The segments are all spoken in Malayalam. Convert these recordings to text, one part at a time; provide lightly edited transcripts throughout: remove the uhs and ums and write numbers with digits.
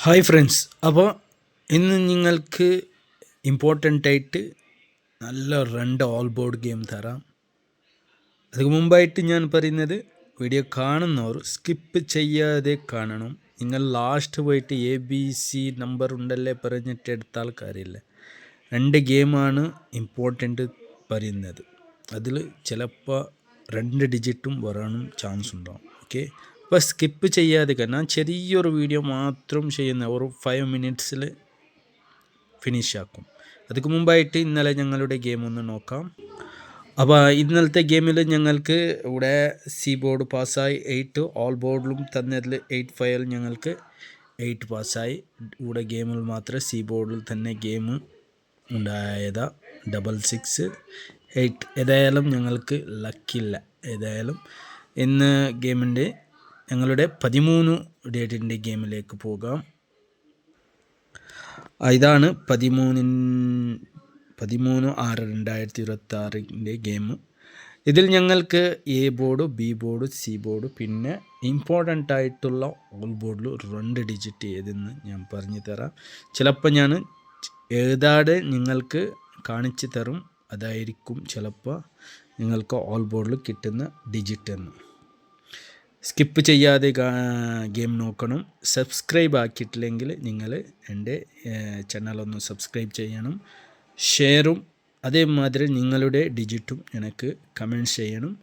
ഹായ് ഫ്രണ്ട്സ്, അപ്പോൾ ഇന്ന് നിങ്ങൾക്ക് ഇമ്പോർട്ടൻ്റ് ആയിട്ട് നല്ല 2 ഓൾ ബോർഡ് ഗെയിം തരാം. അതിന് മുമ്പായിട്ട് ഞാൻ പറയുന്നത്, വീഡിയോ കാണുന്നവർ സ്കിപ്പ് ചെയ്യാതെ കാണണം. നിങ്ങൾ ലാസ്റ്റ് പോയിട്ട് ABC നമ്പർ ഉണ്ടല്ലേ പറഞ്ഞിട്ട് എടുത്താൽ കാര്യമില്ല. 2 ഗെയിമാണ് ഇമ്പോർട്ടൻ്റ് പറയുന്നത്. അതിൽ ചിലപ്പോൾ 2 ഡിജിറ്റും വരാനും ചാൻസ് ഉണ്ടാവും. ഓക്കെ, അപ്പോൾ സ്കിപ്പ് ചെയ്യാതെ കാരണം ചെറിയൊരു വീഡിയോ മാത്രം ചെയ്യുന്ന ഒരു 5 മിനിറ്റ്സിൽ ഫിനിഷ് ആക്കും. അതിന് മുമ്പായിട്ട് ഇന്നലെ ഞങ്ങളുടെ ഗെയിം ഒന്ന് നോക്കാം. അപ്പോൾ ഇന്നലത്തെ ഗെയിമിൽ ഞങ്ങൾക്ക് ഇവിടെ സി ബോർഡ് പാസ്സായി 8, ഓൾ ബോർഡിലും തന്നതിൽ 8-5 ഞങ്ങൾക്ക് 8 പാസ്സായി. ഇവിടെ ഗെയിമിൽ മാത്രമേ സി ബോർഡിൽ തന്നെ ഗെയിം ഉണ്ടായതാ 6-6 8. ഏതായാലും ഞങ്ങൾക്ക് ലക്കില്ല. ഏതായാലും ഇന്ന് ഗെയിമിൻ്റെ ഞങ്ങളുടെ 13 ഡേറ്റിൻ്റെ ഗെയിമിലേക്ക് പോകാം. ഇതാണ് 13/6/2026 ഗെയിം. ഇതിൽ ഞങ്ങൾക്ക് A board, B board, C board, പിന്നെ ഇമ്പോർട്ടൻ്റ് ആയിട്ടുള്ള ഓൾ ബോർഡിൽ 2 ഡിജിറ്റ് ഏതെന്ന് ഞാൻ പറഞ്ഞു തരാം. ചിലപ്പോൾ ഞാൻ എഴുതാതെ നിങ്ങൾക്ക് കാണിച്ചു തരും. അതായിരിക്കും ചിലപ്പോൾ നിങ്ങൾക്ക് ഓൾ ബോർഡിൽ കിട്ടുന്ന ഡിജിറ്റ് എന്ന്. സ്കിപ്പ് ചെയ്യാതെ ഗെയിം നോക്കണം. സബ്സ്ക്രൈബ് ആക്കിയിട്ടില്ലെങ്കിൽ നിങ്ങൾ എൻ്റെ ചാനലൊന്ന് സബ്സ്ക്രൈബ് ചെയ്യണം. ഷെയറും അതേമാതിരി നിങ്ങളുടെ ഡിജിറ്റും എനിക്ക് കമൻറ്റ് ചെയ്യണം.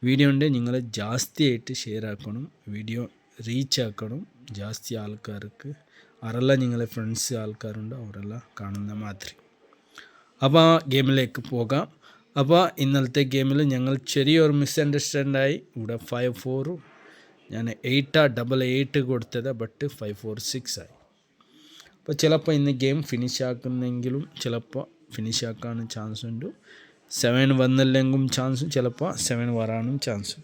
വീഡിയോൻ്റെ നിങ്ങൾ ജാസ്തിയായിട്ട് ഷെയർ ആക്കണം. വീഡിയോ റീച്ച് ആക്കണം ജാസ്തി ആൾക്കാർക്ക്. ആരെല്ലാം നിങ്ങളെ ഫ്രണ്ട്സ് ആൾക്കാരുണ്ട് അവരെല്ലാം കാണുന്ന മാതിരി. അപ്പോൾ ഗെയിമിലേക്ക് പോകാം. അപ്പോൾ ഇന്നലത്തെ ഗെയിമിൽ ഞങ്ങൾ ചെറിയൊരു മിസ്അണ്ടർസ്റ്റാൻഡായി. ഇവിടെ 5-4 ഞാൻ 8 കൊടുത്തത്, ബട്ട് 5-4-6 ആയി. അപ്പോൾ ചിലപ്പോൾ ഇന്ന് ഗെയിം ഫിനിഷ് ആക്കുന്നെങ്കിലും ചിലപ്പോൾ ഫിനിഷ് ആക്കാനും ചാൻസ് ഉണ്ട്. 7 വന്നില്ലെങ്കിലും ചാൻസും, ചിലപ്പോൾ 7 വരാനും ചാൻസും.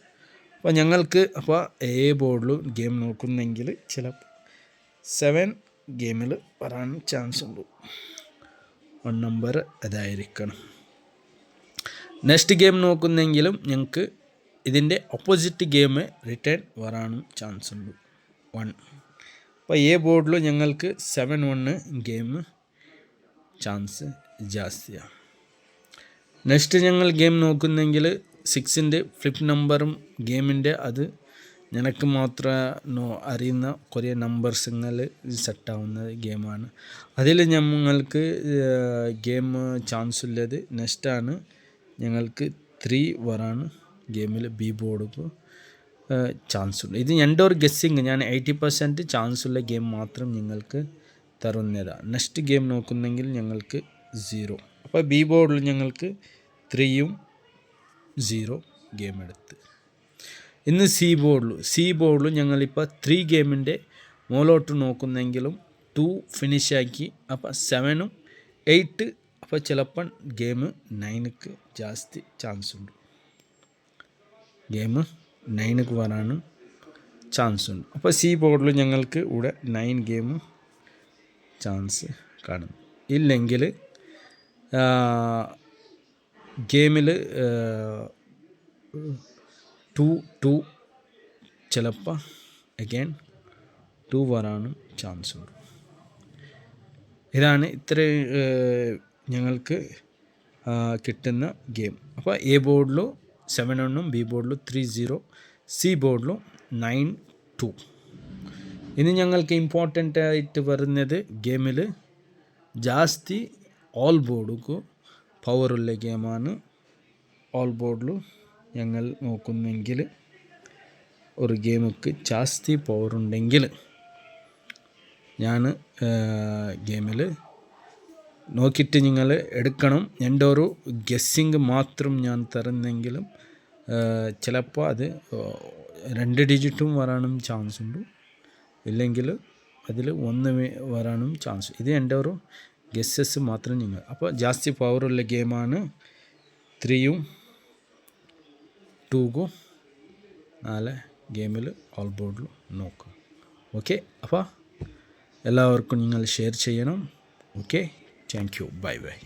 അപ്പോൾ ഞങ്ങൾക്ക് അപ്പോൾ എ ബോർഡിൽ ഗെയിം നോക്കുന്നെങ്കിൽ ചിലപ്പോൾ 7 ഗെയിമിൽ വരാനും ചാൻസ് ഉണ്ട്. 1 നമ്പർ അതായിരിക്കണം. നെക്സ്റ്റ് ഗെയിം നോക്കുന്നെങ്കിലും ഞങ്ങൾക്ക് ഇതിൻ്റെ ഓപ്പോസിറ്റ് ഗെയിം റിട്ടേൺ വരാനും ചാൻസ് ഉണ്ട് 1. അപ്പോൾ എ ബോർഡിൽ ഞങ്ങൾക്ക് 7-1 ഗെയിം ചാൻസ് ജാസ്തിയാണ്. നെക്സ്റ്റ് ഞങ്ങൾ ഗെയിം നോക്കുന്നെങ്കിൽ 6ൻ്റെ ഫ്ലിപ്പ് നമ്പറും ഗെയിമിൻ്റെ അത് ഞങ്ങൾക്ക് മാത്രം അറിയുന്ന കുറേ നമ്പേഴ്സുകൾ സെറ്റാവുന്ന ഗെയിമാണ്. അതിൽ ഞങ്ങൾക്ക് ഗെയിം ചാൻസ് ഉള്ളത് നെക്സ്റ്റാണ്. ഞങ്ങൾക്ക് 3 വരാണ് ഗെയിമിൽ ബി ബോർഡ് ചാൻസ് ഉണ്ട്. ഇത് എൻ്റെ ഒരു ഗസ്സിങ്. ഞാൻ 80% ചാൻസ് ഉള്ള ഗെയിം മാത്രം നിങ്ങൾക്ക് തരുന്നതാണ്. നെക്സ്റ്റ് ഗെയിം നോക്കുന്നെങ്കിൽ ഞങ്ങൾക്ക് 0. അപ്പോൾ ബി ബോർഡിൽ ഞങ്ങൾക്ക് 3-0 ഗെയിം എടുത്ത്. ഇന്ന് സി ബോർഡിൽ ഞങ്ങളിപ്പോൾ 3 ഗെയിമിൻ്റെ മോളോട്ട് നോക്കുന്നെങ്കിലും 2 ഫിനിഷാക്കി. അപ്പോൾ 7-8. അപ്പോൾ ചിലപ്പോൾ ഗെയിം 9ക്ക് ജാസ്തി ചാൻസ് ഉണ്ട്. ഗെയിം 9ക്ക് വരാനും ചാൻസ് ഉണ്ട്. അപ്പോൾ സി ബോർഡിൽ ഞങ്ങൾക്ക് ഇവിടെ 9 ഗെയിം ചാൻസ് കാണുന്നു. ഇല്ലെങ്കിൽ ഗെയിമിൽ 2 ചിലപ്പോൾ അഗൈൻ 2 വരാനും ചാൻസ് ഉണ്ട്. ഇതാണ് ഇത്ര ഞങ്ങൾക്ക് കിട്ടുന്ന ഗെയിം. അപ്പോൾ എ ബോർഡിലും 7-1, ബി ബോർഡിലും 3-0, സി ബോർഡിലും 9-2. ഇനി ഞങ്ങൾക്ക് ഇമ്പോർട്ടൻ്റ് ആയിട്ട് വരുന്നത് ഗെയിമിൽ ജാസ്തി ഓൾ ബോർഡുക്ക് പവറുള്ള ഗെയിമാണ്. ഓൾ ബോർഡിൽ ഞങ്ങൾ നോക്കുന്നെങ്കിൽ ഒരു ഗെയിമുക്ക് ജാസ്തി പവറുണ്ടെങ്കിൽ ഞാൻ ഗെയിമിൽ നോക്കിയിട്ട് നിങ്ങൾ എടുക്കണം. എൻ്റെ ഒരു ഗസ്സിങ് മാത്രം ഞാൻ തരുന്നെങ്കിലും ചിലപ്പോൾ അത് 2 ഡിജിറ്റും വരാനും ചാൻസ് ഉണ്ട്. ഇല്ലെങ്കിൽ അതിൽ 1 വരാനും ചാൻസ്. ഇത് എൻ്റെ ഒരു ഗസ്സസ് മാത്രം നിങ്ങൾ. അപ്പോൾ ജാസ്തി പവറുള്ള ഗെയിമാണ് 3ഉം 2ക്കും 4 ഗെയിമിൽ ഓൾ ബോർഡിൽ നോക്കുക. ഓക്കെ, അപ്പോൾ എല്ലാവർക്കും നിങ്ങൾ ഷെയർ ചെയ്യണം. Okay, thank you, bye bye.